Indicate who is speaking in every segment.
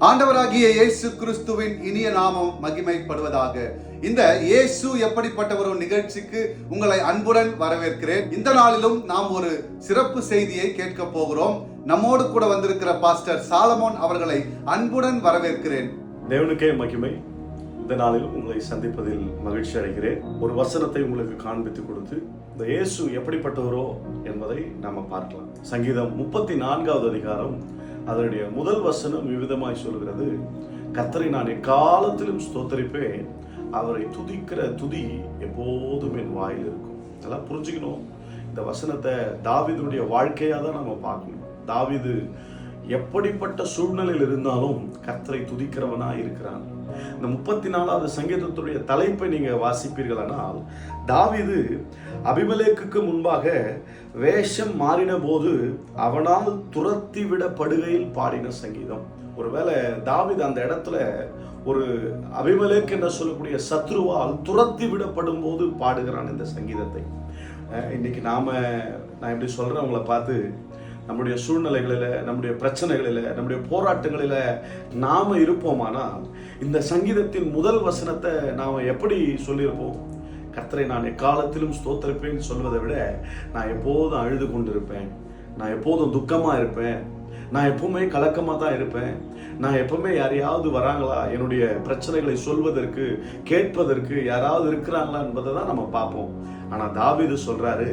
Speaker 1: ஆண்டவராகிய இயேசு கிறிஸ்துவின் இனிய நாமம் மகிமைப்படுவதாக. இந்த இயேசு எப்படிப்பட்டவர் நிகழ்ச்சிக்கு உங்களை அன்புடன் வரவேற்கிறேன். இந்த நாளிலும் நாம் ஒரு சிறப்பு செய்தியை கேட்க போகிறோம். நம்மோடு கூட வந்திருக்கிற பாஸ்டர் சாலமோன் அவர்களை அன்புடன் வரவேற்கிறேன்.
Speaker 2: தேவனுக்கே மகிமை. இந்த நாளில் உங்களை சந்திப்பதில் மகிழ்ச்சி அடைகிறேன். ஒரு வசனத்தை உங்களுக்கு காண்பித்து கொடுத்து இந்த இயேசு எப்படிப்பட்டவரோ என்பதை நாம பார்க்கலாம். சங்கீதம் 34வது அதிகாரம் அதனுடைய முதல் வசனம் விவிதமாய் சொல்கிறது, கர்த்தரை நான் எக்காலத்திலும் ஸ்தோத்தரிப்பேன், அவரை துதிக்கிற துதி எப்போதும் என் வாயில் இருக்கும். அதெல்லாம் புரிஞ்சுக்கணும். இந்த வசனத்தை தாவீதுடைய வாழ்க்கையா தான் நம்ம பார்க்கணும். தாவீது எப்படிப்பட்ட சூழ்நிலையில் இருந்தாலும் கர்த்தரை துதிக்கிறவனா இருக்கிறான். இந்த 34வது சங்கீதத்துடைய தலைப்பை நீங்க வாசிப்பீர்களானால், தாவீது அபிமெலேக்குக்கு முன்பாக வேஷம் மாறின போது அவனால் துரத்தி விடப்படுகையில் பாடின சங்கீதம். ஒருவேளை தாவீது அந்த இடத்துல ஒரு அபிமெலேக் என்று சொல்லக்கூடிய சத்ருவால் துரத்தி விடப்படும் போது பாடுகிறான் இந்த சங்கீதத்தை. இன்னைக்கு நான் எப்படி சொல்றேன், உங்களை பார்த்து நம்முடைய சூழ்நிலைகளில், நம்முடைய பிரச்சனைகளில், நம்முடைய போராட்டங்களில் நாம இருப்போமானால் இந்த சங்கீதத்தின் முதல் வசனத்தை நாம் எப்படி சொல்லியிருப்போம்? கர்த்தரை நான் எக்காலத்திலும் ஸ்தோத்தரிப்பேன் சொல்வதை விட, நான் எப்போதும் அழுது கொண்டிருப்பேன், நான் எப்போதும் துக்கமாக இருப்பேன், நான் எப்பவுமே கலக்கமாக தான் இருப்பேன், நான் எப்பவுமே யாரையாவது வராங்களா என்னுடைய பிரச்சனைகளை சொல்வதற்கு, கேட்பதற்கு யாராவது இருக்கிறாங்களா என்பதை தான் நம்ம பார்ப்போம். ஆனா தாவீது சொல்றாரு,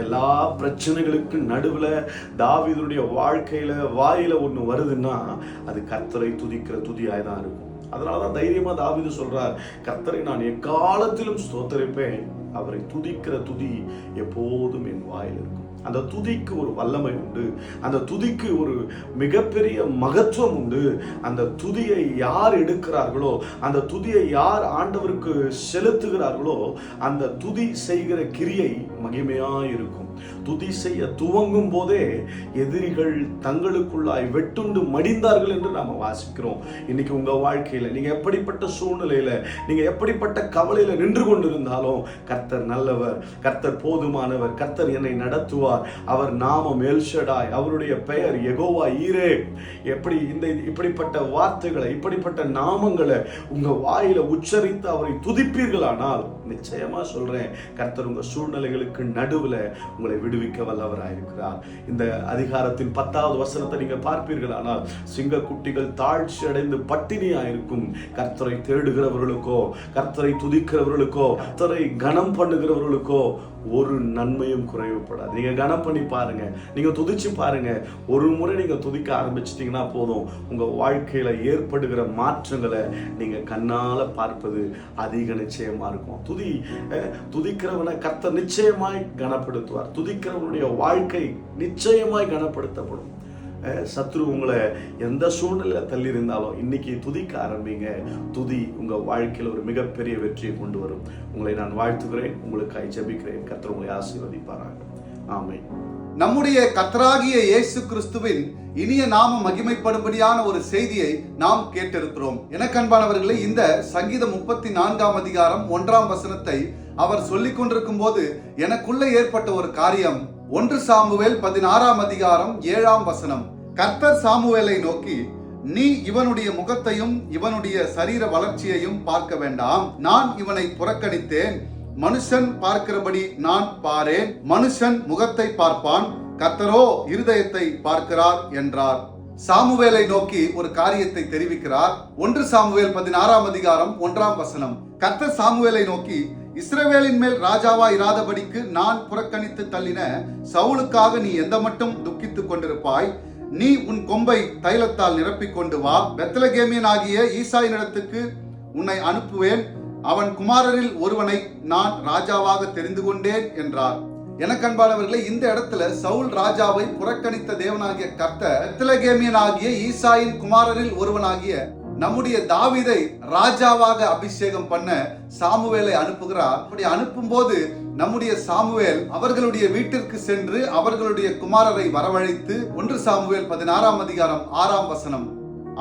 Speaker 2: எல்லா பிரச்சனைகளுக்கு நடுவுல தாவீதுடைய வாழ்க்கையில வாயில ஒண்ணு வருதுன்னா அது கர்த்தரை துதிக்கிற துதியாய் தான் இருக்கும். அதனாலதான் தைரியமா தாவீது சொல்றார், கர்த்தரை நான் எக்காலத்திலும் ஸ்தோத்தரிப்பேன், அவரை துதிக்கிற துதி எப்போதும் என் வாயில் இருக்கும். அந்த துதிக்கு ஒரு வல்லமை உண்டு, அந்த துதிக்கு ஒரு மிகப்பெரிய மகத்துவம் உண்டு. அந்த துதியை யார் எடுக்கிறார்களோ, அந்த துதியை யார் ஆண்டவருக்கு செலுத்துகிறார்களோ, அந்த துதி செய்கிற கிரியை மகிமையாய் இருக்கும். துதி செய்ய துவங்கும் போதே எதிரிகள் தங்களுக்குள்ளாய் வெட்டுண்டு மடிந்தார்கள் என்று நாம வாசிக்கிறோம். இன்னைக்கு உங்க வாழ்க்கையில நீங்க எப்படிப்பட்ட சூழ்நிலையில, நீங்க எப்படிப்பட்ட கவலையில நின்று கொண்டிருந்தாலும், கர்த்தர் நல்லவர், கர்த்தர் போதுமானவர், கர்த்தர் என்னை நடத்துவார், அவர் நாமம் எல்ஷடாய், அவருடைய பெயர் யெகோவா ஈரே. இப்படிப்பட்ட வார்த்தைகளை, இப்படிப்பட்ட நாமங்களை உங்க வாயில உச்சரித்து அவரை துதிப்பீர்களானால், நிச்சயமா சொல்றேன், கர்த்தர் உங்க சூழ்நிலைகளுக்கு நடுவுல உங்களை விடுவிக்க வல்லவராயிருக்கிறார். இந்த அதிகாரத்தின் 10வது வசனத்தை நீங்க பார்ப்பீர்களானால், சிங்க குட்டிகள் தாழ்ச்சி அடைந்து பட்டினியாயிருக்கும், கர்த்தரை தேடுகிறவர்களுக்கோ, கர்த்தரை துதிக்கிறவர்களுக்கோ, கர்த்தரை கனம் பண்ணுகிறவர்களுக்கோ ஒரு நன்மையும் குறைவுபடாது. நீங்க கனம் பண்ணி பாருங்க, நீங்க துதிச்சு பாருங்க. ஒரு முறை நீங்க துதிக்க ஆரம்பிச்சிட்டீங்கன்னா போதும், உங்க வாழ்க்கையில ஏற்படுகிற மாற்றங்களை நீங்க கண்ணால பார்ப்பது அதிக நிச்சயமா இருக்கும். துதிக்கிறவனை கர்த்தர் நிச்சயமாய் கனப்படுத்துவார். துதிக்கிறவனுடைய வாழ்க்கை நிச்சயமாய் கனப்படுத்தப்படும். சத்ரு உங்களை எந்த சூழ்நிலையில தள்ளி இருந்தாலும் இன்னைக்கு துதிக்க ஆரம்பிங்க. துதி உங்க வாழ்க்கையில் ஒரு மிகப்பெரிய வெற்றியை கொண்டு வரும். உங்களை நான் வாழ்த்துகிறேன், உங்களுக்காக ஜெபிக்கிறேன். கர்த்தர் உங்களை ஆசீர்வதிப்பாராக. ஆமென்.
Speaker 1: நம்முடைய கர்த்தராகிய இயேசு கிறிஸ்துவின் இனிய நாமம் மகிமைப்படும்படியான ஒரு செய்தியை நாம் கேட்டிருக்கிறோம். எனக்கு அன்பானவர்களே, இந்த சங்கீதம் 34ஆம் அதிகாரம் 1ஆம் வசனத்தை அவர் சொல்லிக் கொண்டிருக்கும் போது எனக்குள்ள ஏற்பட்ட ஒரு காரியம். 1 சாமுவேல் 16ஆம் அதிகாரம் 7ஆம் வசனம். கர்த்தர் சாமுவேலை நோக்கி, நீ இவனுடைய முகத்தையும் இவனுடைய சரீர வளர்ச்சியையும் பார்க்க வேண்டாம், நான் இவனை புறக்கணித்தேன். மனுஷன் பார்க்கிறபடி நான் பாரேன், மனுஷன் முகத்தை பார்ப்பான், கர்த்தரோ இருதயத்தை பார்க்கிறார் என்றார். சாமுவேலை நோக்கி ஒரு காரியத்தை தெரிவிக்கிறார். 1 சாமுவேல் 16ஆம் அதிகாரம் 1ஆம் வசனம். கர்த்தர் சாமுவேலை நோக்கி, இஸ்ரவேலின் மேல் ராஜாவா இராதபடிக்கு நான் புறக்கணித்து தள்ளின சவுலுக்காக நீ எந்த மட்டும் துக்கித்துக் கொண்டிருப்பாய்? நீ உன் கொம்பை தைலத்தால் நிரப்பிக் கொண்டு வா, பெத்லகேமியன் ஆகிய ஈசாயினிடத்துக்கு உன்னை அனுப்புவேன், அவன் குமாரரில் ஒருவனை நான் ராஜாவாக தெரிந்து கொண்டேன் என்றார். எனக்கு அன்பானவர்களே, இந்த இடத்துல சவுல் ராஜாவை புறக்கணித்த தேவனாகிய கர்த்தர் பெத்லகேமியன் ஆகிய ஈசாயின் குமாரரில் ஒருவனாகிய நம்முடைய தாவீதை ராஜாவாக அபிஷேகம் பண்ண சாமுவேலை அனுப்புகிறார். அப்படி அனுப்பும் போது நம்முடைய சாமுவேல் அவர்களுடைய வீட்டிற்கு சென்று அவர்களுடைய குமாரரை வரவழைத்து 1 சாமுவேல் 16ஆம் அதிகாரம் 6ஆம் வசனம்,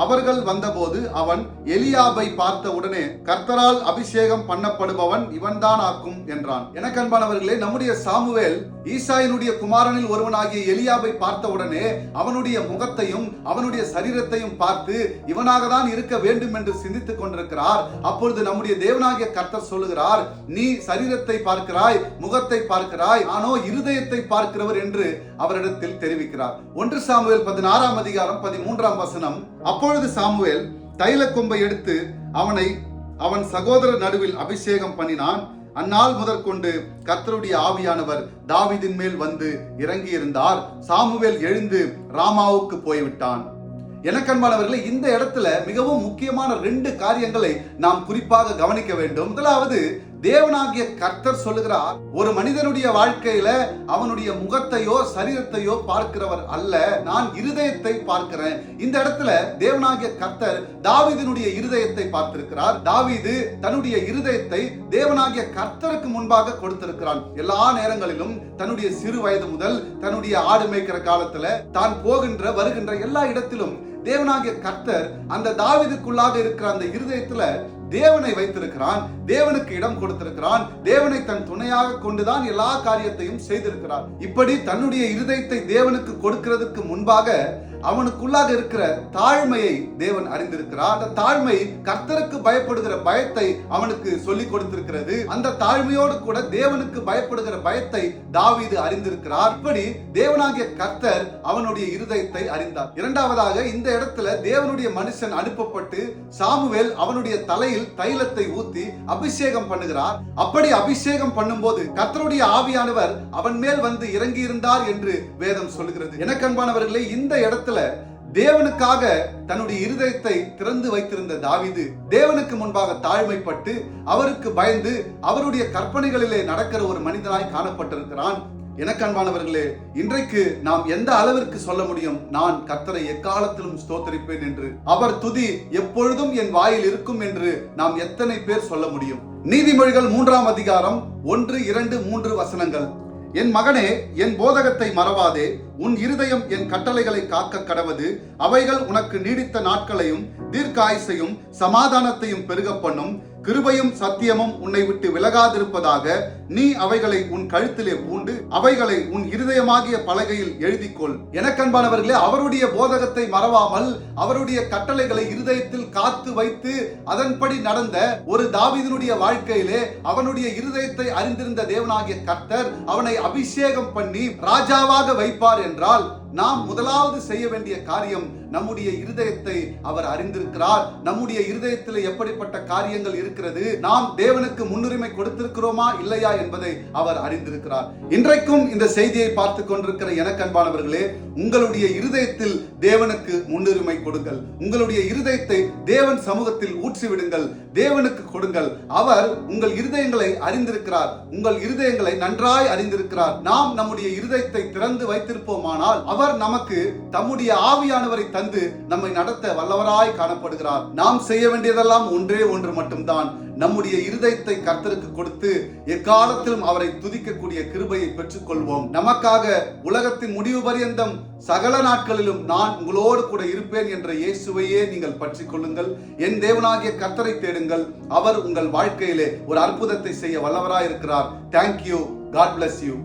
Speaker 1: அவர்கள் வந்தபோது அவன் எலியாபை பார்த்த உடனே, கர்த்தரால் அபிஷேகம் பண்ணப்படுபவன் இவன்தான் ஆக்கும் என்றான். எனக்கு அன்பானவர்களே, நம்முடைய சாமுவேல் ஈசாயினுடைய குமாரனில் ஒருவனாகிய எலியாபை பார்த்த உடனே அவனுடைய முகத்தையும் அவனுடைய சரீரத்தையும் பார்த்து இவனாக தான் இருக்க வேண்டும் என்று சிந்தித்துக் கொண்டிருக்கிறார். அப்பொழுது நம்முடைய தேவனாகிய கர்த்தர் சொல்லுகிறார், நீ சரீரத்தை பார்க்கிறாய், முகத்தை பார்க்கிறாய், ஆனோ இருதயத்தை பார்க்கிறவர் என்று அவரிடத்தில் தெரிவிக்கிறார். 1 சாமுவேல் 16ஆம் அதிகாரம் 13ஆம் வசனம். அப்பொழுது சாமுவேல் தைல கொம்பை எடுத்து அவன் சகோதரர் நடுவில் அபிஷேகம் பண்ணினான். அந்நாள் முதற்கொண்டு கர்த்தருடைய ஆவியானவர் தாவீதின் மேல் வந்து இறங்கி இருந்தார். சாமுவேல் எழுந்து ராமாவுக்கு போய்விட்டான். எனக்கன்பானவர்களே, இந்த இடத்துல மிகவும் முக்கியமான 2 காரியங்களை நாம் குறிப்பாக கவனிக்க வேண்டும். முதலாவது, தேவனாகிய கர்த்தர் சொல்லுகிறார், ஒரு மனிதனுடைய வாழ்க்கையில அவனுடைய முகத்தையோ சரீரத்தையோ பார்க்கிறவர் அல்ல, நான் இருதயத்தை பார்க்கிறேன். இந்த இடத்துல தேவனாகிய கர்த்தர் தாவீதினுடைய இருதயத்தை பார்த்திருக்கிறார். தாவீது தன்னுடைய இருதயத்தை தேவனாகிய கர்த்தருக்கு முன்பாக கொடுத்திருக்கிறான். எல்லா நேரங்களிலும் தன்னுடைய சிறு வயது முதல் தன்னுடைய ஆடு மேய்க்கிற காலத்துல தான் போகின்ற வருகின்ற எல்லா இடத்திலும் தேவனாகிய கர்த்தர் அந்த தாவீதுக்குள்ளாக இருக்கிற அந்த இருதயத்துல தேவனை வைத்திருக்கிறான், தேவனுக்கு இடம் கொடுத்திருக்கிறான், தேவனை தன் துணையாக கொண்டுதான் எல்லா காரியத்தையும் செய்திருக்கிறார். இப்படி தன்னுடைய இருதயத்தை தேவனுக்கு கொடுக்கிறதுக்கு முன்பாக அவனுக்குள்ளாக இருக்கிற தாழ்மையை தேவன் அறிந்திருக்கிறார். அந்த தாழ்மை கர்த்தருக்கு பயப்படுகிற பயத்தை அவனுக்கு சொல்லிக் கொடுத்திருக்கிறது. அந்த தாழ்மையோடு கூட தேவனுக்கு பயப்படுகிற பயத்தை தாவீது அறிந்திருக்கிறார். இப்படி தேவனாகிய கர்த்தர் அவனுடைய இருதயத்தை அறிந்தார். இரண்டாவதாக, இந்த இடத்துல தேவனுடைய மனுஷன் அனுப்பப்பட்டு சாமுவேல் அவனுடைய தலையில் தைலத்தை ஊத்தி அபிஷேகம் பண்ணுகிறார். அப்படி அபிஷேகம் பண்ணும்போது கர்த்தருடைய ஆவியானவர் அவன் மேல் வந்து இறங்கி இருந்தார் என்று வேதம் சொல்லுகிறது. எனக்கு அன்பானவர்களே, இந்த இடத்துல தேவனுக்காக தன்னுடைய இருதயத்தை திறந்து வைத்திருந்த தாவீது தேவனுக்கு முன்பாக தாழ்மைப்பட்டு அவருக்கு பயந்து அவருடைய கற்பனைகளிலே நடக்கிற ஒரு மனிதனாய் காணப்பட்டிருக்கிறான். எனக்கு அன்பானவர்களே, இன்றைக்கு நாம் எந்த அளவிற்கு சொல்ல முடியும், நான் கர்த்தரை எக்காலத்திலும் ஸ்தோத்தரிப்பேன் என்று, அவர் துதி எப்பொழுதும் என் வாயில் இருக்கும் என்று நாம் எத்தனை பேர் சொல்ல முடியும்? நீதிமொழிகள் 3ஆம் அதிகாரம் 1, 2, 3 வசனங்கள். என் மகனே, என் போதகத்தை மறவாதே, உன் இருதயம் என் கட்டளைகளை காக்க கடவது. அவைகள் உனக்கு நீடித்த நாட்களையும் தீர்க்காயுசையும் சமாதானத்தையும் பெருக பண்ணும். கிருபையும் சத்தியமும் உன்னை விட்டு விலகாதிருப்பதாக. நீ அவைகளை உன் கழுத்திலே பூண்டு அவைகளை உன் இருதயமாகிய பலகையில் எழுதிக்கொள். எனக்கன்பானவர்களே, அவருடைய போதகத்தை மறவாமல் அவருடைய கட்டளைகளை இருதயத்தில் காத்து வைத்து அதன்படி நடந்த ஒரு தாவீதினுடைய வாழ்க்கையிலே அவனுடைய இருதயத்தை அறிந்திருந்த தேவனாகிய கர்த்தர் அவனை அபிஷேகம் பண்ணி ராஜாவாக வைப்பார் என்றால், நாம் முதலாவது செய்ய வேண்டிய காரியம், நம்முடைய இருதயத்தை அவர் அறிந்திருக்கிறார். நம்முடைய இருதயத்தில் எப்படிப்பட்ட காரியங்கள் இருக்கிறது, நாம் தேவனுக்கு முன்னுரிமை கொடுத்திருக்கிறோமா இல்லையா என்பதை அவர் அறிந்திருக்கிறார். இன்றைக்கும் இந்த செய்தியை பார்த்து கொண்டிருக்கிற எனக்கு அன்பானவர்களே, உங்களுடைய இருதயத்தில் தேவனுக்கு முன்னுரிமை கொடுங்கள். உங்களுடைய இருதயத்தை தேவன் சமூகத்தில் ஊற்றிவிடுங்கள், தேவனுக்கு கொடுங்கள். அவர் உங்கள் இருதயங்களை அறிந்திருக்கிறார், உங்கள் இருதயங்களை நன்றாய் அறிந்திருக்கிறார். நாம் நம்முடைய இருதயத்தை திறந்து வைத்திருப்போமானால் அவர் நமக்கு தம்முடைய ஆவியானவரை தந்து நம்மை நடத்த வல்லவராய் காணப்படுகிறார். நாம் செய்ய வேண்டியதெல்லாம் ஒன்றே ஒன்று மட்டும்தான், நம்முடைய இருதயத்தை கர்த்தருக்கு கொடுத்து எக்காலத்திலும் அவரை துதிக்கக்கூடிய கிருபையை பெற்றுக் கொள்வோம். நமக்காக உலகத்தின் முடிவு பரியந்தம் சகல நாட்களிலும் நான் உங்களோடு கூட இருப்பேன் என்ற இயேசுவையே நீங்கள் பற்றிக் கொள்ளுங்கள். என் தேவனாகிய கர்த்தரை தேடுங்கள். அவர் உங்கள் வாழ்க்கையிலே ஒரு அற்புதத்தை செய்ய வல்லவராய் இருக்கிறார். தேங்க்யூ. God bless you.